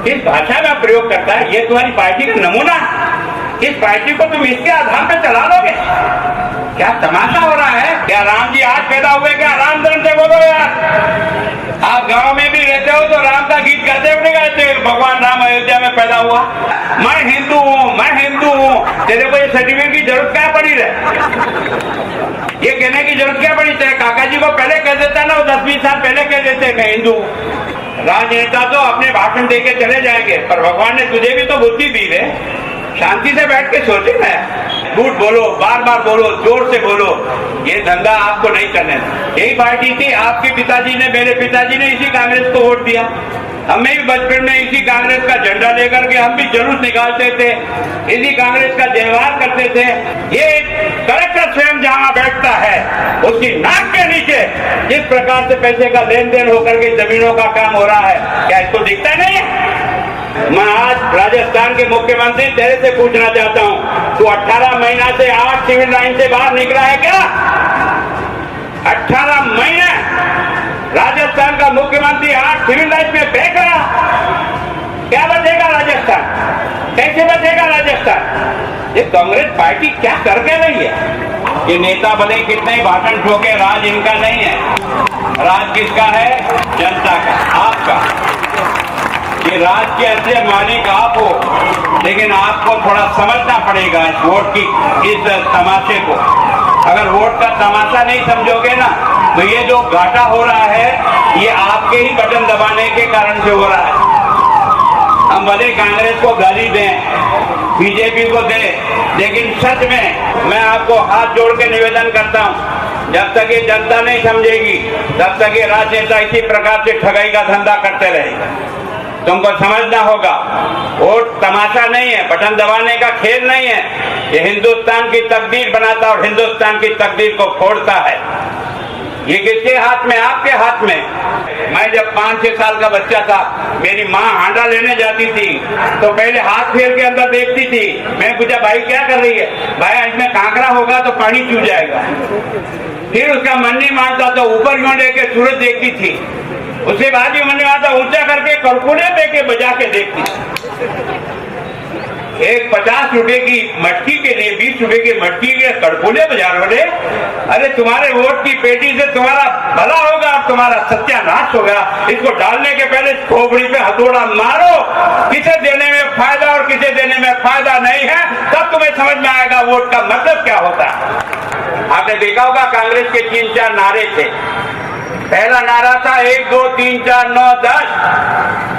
किस भाषा का प्रयोग करता है, ये तुम्हारी पार्टी का नमूना है। इस पार्टी को तुम इसके आधार पर चला लोगे? क्या तमाशा हो रहा है? क्या राम जी आज पैदा हुए? क्या राम धर्म से बोलो यार। आप गांव में भी रहते हो तो राम का गीत गाते हुए गाते, भगवान राम अयोध्या में पैदा हुआ, मैं हिंदू हूँ, मैं हिंदू हूँ। तेरे को ये सर्टिफिकेट की जरूरत क्या पड़ी है? ये कहने की जरूरत क्या पड़ी? तेरे काका जी को पहले कह देता ना, वो 10-20 साल पहले कह देते मैं हिंदू। राजनेता तो अपने भाषण दे के चले जाएंगे, पर भगवान ने तुझे भी तो बुद्धि दी है। शांति से बैठ के सोचे ना, झूठ बोलो, बार बार बोलो, जोर से बोलो, ये धंधा आपको नहीं करना। यही पार्टी थी, आपके पिताजी ने, मेरे पिताजी ने इसी कांग्रेस को वोट दिया। हमें भी बचपन में इसी कांग्रेस का झंडा लेकर के हम भी जुलूस निकालते थे, इसी कांग्रेस का व्यवहार करते थे। ये कलेक्टर स्वयं जहां बैठता है उसकी नाक के नीचे जिस प्रकार से पैसे का लेन देन होकर के जमीनों का काम हो रहा है, क्या इसको दिखता नहीं है? मैं आज राजस्थान के मुख्यमंत्री तेरे से पूछना चाहता हूं, तू 18 महीना से 8 सिविल लाइन से बाहर निकला है क्या? 18 महीने राजस्थान का मुख्यमंत्री 8 सिविल लाइन में फेंक रहा। क्या बचेगा राजस्थान? कैसे बचेगा राजस्थान? ये कांग्रेस पार्टी क्या करके रही है? ये नेता भले कितने भाषण ठोके, राज इनका नहीं है। राज किसका है? जनता का, आपका। ये राज के असली मालिक आप हो, लेकिन आपको थोड़ा समझना पड़ेगा इस वोट की, इस तमाशे को। अगर वोट का तमाशा नहीं समझोगे ना, तो ये जो घाटा हो रहा है ये आपके ही बटन दबाने के कारण से हो रहा है। हम भले कांग्रेस को गाली दें, बीजेपी को दें, लेकिन सच में मैं आपको हाथ जोड़ के निवेदन करता हूं, जब तक ये जनता नहीं समझेगी तब तक ये राजनेता इसी प्रकार से ठगाई का धंधा करते रहेगा। तुमको समझना होगा, वोट तमाशा नहीं है, बटन दबाने का खेल नहीं है। ये हिंदुस्तान की तकदीर बनाता और हिंदुस्तान की तकदीर को फोड़ता है। ये किसके हाथ में? आपके हाथ में। मैं जब 5-6 साल का बच्चा था, मेरी माँ हांडा लेने जाती थी तो पहले हाथ फेर के अंदर देखती थी। मैं पूछा, भाई क्या कर रही है? भाई इसमें कांकरा होगा तो पानी चू जाएगा। फिर उसका मन नहीं मानता तो ऊपर यूं लेके सूरज देखती थी। उसके बाद भी मन नहीं मानता, ऊंचा करके कड़कुले पे के बजा के देखती थी। एक 50 रुपए की मटकी के लिए 20 रुपए की मटकी के कड़कुले बजा रहे। अरे तुम्हारे वोट की पेटी से तुम्हारा भला होगा और तुम्हारा सत्यानाश होगा। इसको डालने के पहले खोपड़ी पे हथौड़ा मारो, किसे देने में फायदा और किसे देने में फायदा नहीं है, तब तुम्हें समझ में आएगा वोट का मतलब क्या होता है। आपने देखा होगा कांग्रेस के 3-4 नारे थे। पहला नारा था 1, 2, 3, 4, 9, 10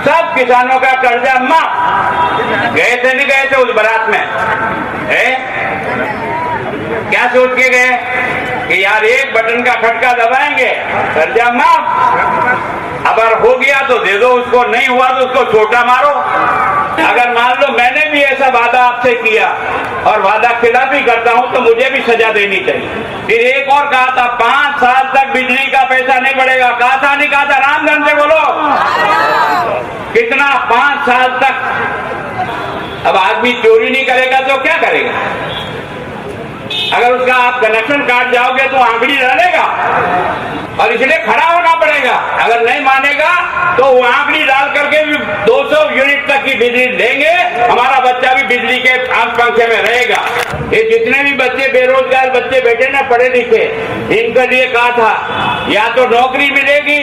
सब किसानों का कर्जा माफ। गए थे नहीं गए थे उस बारात में? क्या सोच के गए कि यार एक बटन का खटका दबाएंगे, कर्जा माफ। अगर हो गया तो दे दो उसको, नहीं हुआ तो उसको छोटा मारो। अगर मान लो मैंने भी ऐसा वादा आपसे किया और वादा खिलाफी करता हूं तो मुझे भी सजा देनी चाहिए। फिर एक और कहा था 5 साल तक बिजली का पैसा नहीं बढ़ेगा। कहा था नहीं कहा था? राम धन से बोलो कितना? 5 साल तक। अब आदमी चोरी नहीं करेगा तो क्या करेगा? अगर उसका आप कनेक्शन काट जाओगे तो आंकड़ी डालेगा और इसलिए खड़ा होना पड़ेगा। अगर नहीं मानेगा तो वो आंकड़ी डाल करके भी 200 यूनिट तक की बिजली देंगे। हमारा बच्चा भी बिजली के आंख पंखे में रहेगा। ये जितने भी बच्चे बेरोजगार बच्चे बैठे ना पढ़े लिखे, इनके लिए कहा था या तो नौकरी मिलेगी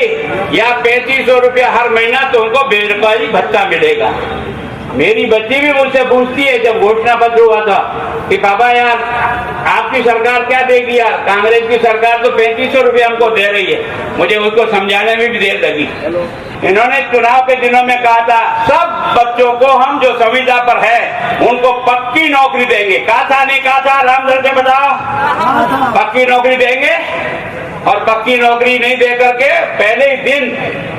या 3500 रुपया हर महीना तुमको बेरोजगारी भत्ता मिलेगा। मेरी बच्ची भी मुझसे पूछती है जब घोषणा पत्र हुआ था कि पापा यार आपकी सरकार क्या देगी यार? कांग्रेस की सरकार तो 3500 रुपया हमको दे रही है। मुझे उसको समझाने में भी देर लगी। इन्होंने चुनाव के दिनों में कहा था सब बच्चों को हम जो संविदा पर है उनको पक्की नौकरी देंगे। कहा था नहीं कहा था? रामधन से बताओ। पक्की नौकरी देंगे और पक्की नौकरी नहीं दे करके पहले ही दिन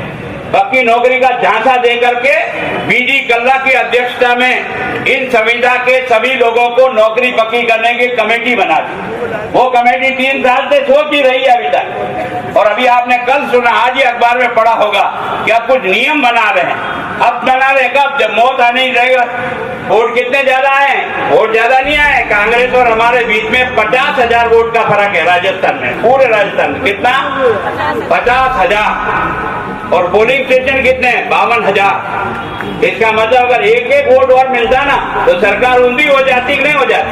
पक्की नौकरी का झांसा देकर के बीडी कल्ला की अध्यक्षता में इन संविदा के सभी लोगों को नौकरी पक्की करने की कमेटी बना दी। वो कमेटी 3 साल से सोच ही रही है अभी तक। और अभी आपने कल सुना, आज ही अखबार में पढ़ा होगा कि अब कुछ नियम बना रहे हैं। अब बना रहे कब? जब मौत आने ही रहेगा। वोट कितने ज्यादा आए? वोट ज्यादा नहीं आए। कांग्रेस और हमारे बीच में 50,000 वोट का फर्क है राजस्थान में, पूरे राजस्थान में। कितना? 50,000। और पोलिंग स्टेशन कितने हैं? 52,000। इसका मतलब अगर एक एक वोट और मिलता ना तो सरकार ऊंधी हो जाती कि नहीं हो जाती?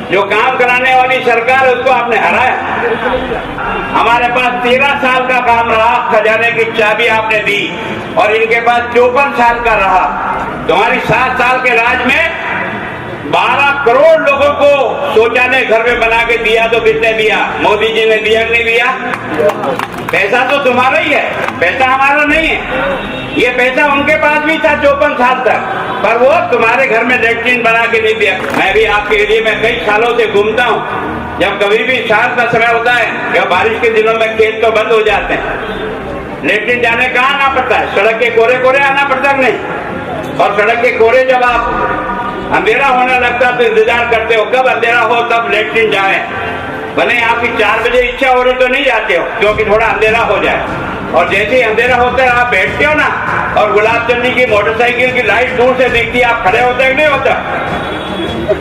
जो काम कराने वाली सरकार है उसको आपने हराया। हमारे पास 13 साल का काम रहा, खजाने की चाबी आपने दी, और इनके पास 54 साल का रहा। तुम्हारी 7 साल के राज में 12 करोड़ लोगों को शौचालय घर में बना के दिया तो किसने दिया? मोदी जी ने दिया कि नहीं दिया? पैसा तो तुम्हारा ही है, पैसा हमारा नहीं है। ये पैसा उनके पास भी था 54 साल तक, पर वो तुम्हारे घर में लैट्रिन बना के नहीं दिया। मैं भी आपके एरिया में कई सालों से घूमता हूँ। जब कभी भी शाम का समय होता है या बारिश के दिनों में खेत तो बंद हो जाते हैं, लेकिन जाने कहाँ आना पड़ता है? सड़क के कोरे कोरे आना पड़ता है नहीं? और सड़क के कोरे जब आप अंधेरा होने लगता तो इंतजार करते हो कब अंधेरा हो तब लेट्रिन जाए। भले आपकी 4 बजे इच्छा हो रही तो नहीं जाते हो क्योंकि थोड़ा अंधेरा हो जाए, और जैसे ही अंधेरा होता है आप बैठते हो ना, और गुलाब चंदी की मोटरसाइकिल की लाइट दूर से दिखती है, आप खड़े होते हैं नहीं होता?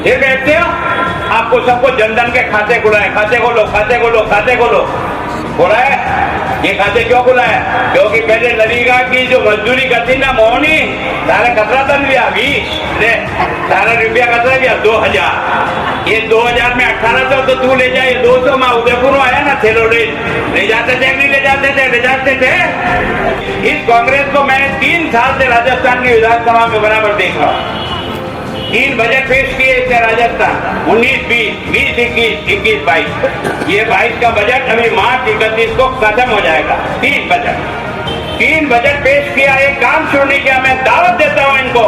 फिर बैठते हो। आपको सबको जनधन के खाते खुलाए, खाते खोलो, खाते खोलो, खाते खोलो। खुलाए, ये खाते क्यों खुलाया? क्योंकि पहले नरेगा की जो मजदूरी करती ना मोहनी, सारा कतरा तन लिया 20 ले, सारा रुपया कतरा लिया 2000। ये 2000 में 1800 तो तू ले जाए, 200 में उदयपुर आया ना थे लोग ले जाते थे नहीं ले जाते थे? ले जाते थे। इस कांग्रेस को मैंने 3 साल से राजस्थान की विधानसभा में बराबर देख रहा हूँ। 3 बजट पेश किए थे राजस्थान, 19-20, 20-21, 21-22। ये 22 का बजट अभी मार्च 31 को खत्म हो जाएगा। 3 बजट पेश किया, एक काम शुरू नहीं किया। मैं दावत देता हूं इनको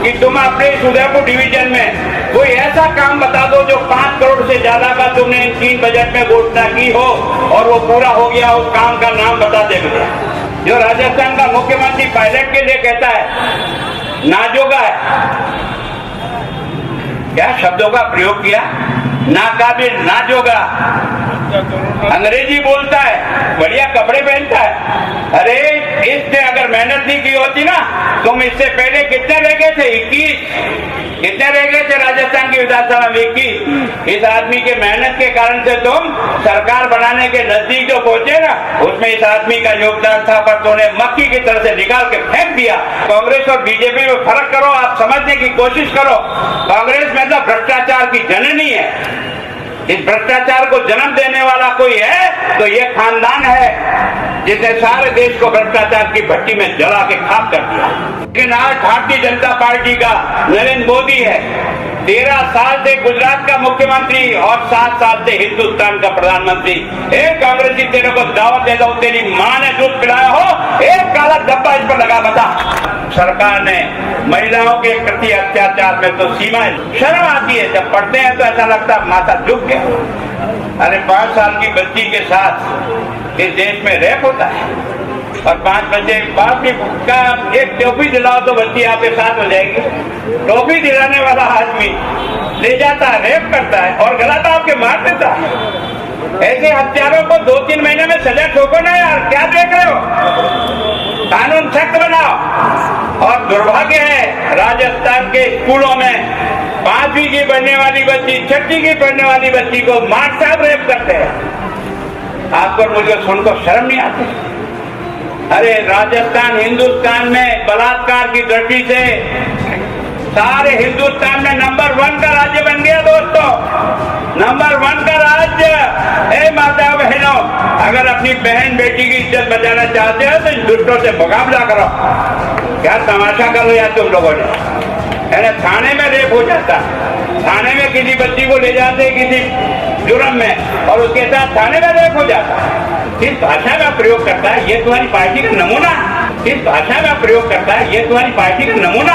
कि तुम अपने इस उदयपुर डिवीजन में कोई ऐसा काम बता दो जो 5 करोड़ से ज्यादा का तुमने इन 3 बजट में घोषणा की हो और वो पूरा हो गया, उस काम का नाम बता दे मुझे। जो राजस्थान का मुख्यमंत्री पायलट के लिए कहता है नाजोगा है, क्या शब्दों का प्रयोग किया? नाकाबिल, नाजोगा, अंग्रेजी बोलता है, बढ़िया कपड़े पहनता है। अरे इसने अगर मेहनत नहीं की होती ना, तुम इससे पहले कितने रह गए थे? 21। कितने रह गए थे राजस्थान की विधानसभा में? 21। इस आदमी के मेहनत के कारण से तुम सरकार बनाने के नजदीक जो पहुंचे ना, उसमें इस आदमी का योगदान था, पर तुमने मक्खी की तरह से निकाल के फेंक दिया। कांग्रेस और बीजेपी में फर्क करो, आप समझने की कोशिश करो। कांग्रेस में तो भ्रष्टाचार की जननी है। इस भ्रष्टाचार को जन्म देने वाला कोई है तो ये खानदान है जिसने सारे देश को भ्रष्टाचार की भट्टी में जला के खाक कर दिया। लेकिन आज भारतीय जनता पार्टी का नरेंद्र मोदी है, 13 साल से गुजरात का मुख्यमंत्री और 7 साल से हिंदुस्तान का प्रधानमंत्री। एक कांग्रेसी तेरे को दावत देता हूं, तेरी माँ ने दूध पिलाया हो, एक काला डब्बा इस पर लगा बता। सरकार ने महिलाओं के प्रति अत्याचार में तो सीमा है। शर्म आती है, जब पढ़ते हैं तो ऐसा लगता है माथा झुक गया। अरे 5 साल की बच्ची के साथ इस देश में रेप होता है, और 5 बजे बाप का एक टोपी दिलाओ तो बच्ची आपके साथ हो जाएगी। टोपी दिलाने वाला आदमी ले जाता है, रेप करता है और गला तो आपके मार देता है। ऐसे हत्यारों को 2-3 महीने में सजा ठोको ना यार, क्या देख रहे हो? कानून सख्त बनाओ। और दुर्भाग्य है राजस्थान के स्कूलों में 5वीं की पढ़ने वाली बच्ची, 6वीं की पढ़ने वाली बच्ची को मार साहब रेप करते हैं। आपको मुझे सुनकर शर्म नहीं आती? अरे राजस्थान हिंदुस्तान में बलात्कार की दृष्टि से सारे हिंदुस्तान में नंबर 1 का राज्य बन गया दोस्तों, नंबर 1 का राज्य। ए माता बहनों, अगर अपनी बहन बेटी की इज्जत बचाना चाहते हो तो इन दुष्टों से मुकाबला करो। क्या तमाशा कर लिया तुम लोगों ने? अरे थाने में रेप हो जाता, थाने में किसी बच्ची को ले जाते किसी जुर्म में और उसके साथ थाने में रेप हो जाता। किस भाषा का प्रयोग करता है ये तुम्हारी पार्टी का नमूना? किस भाषा का प्रयोग करता है ये तुम्हारी पार्टी का नमूना?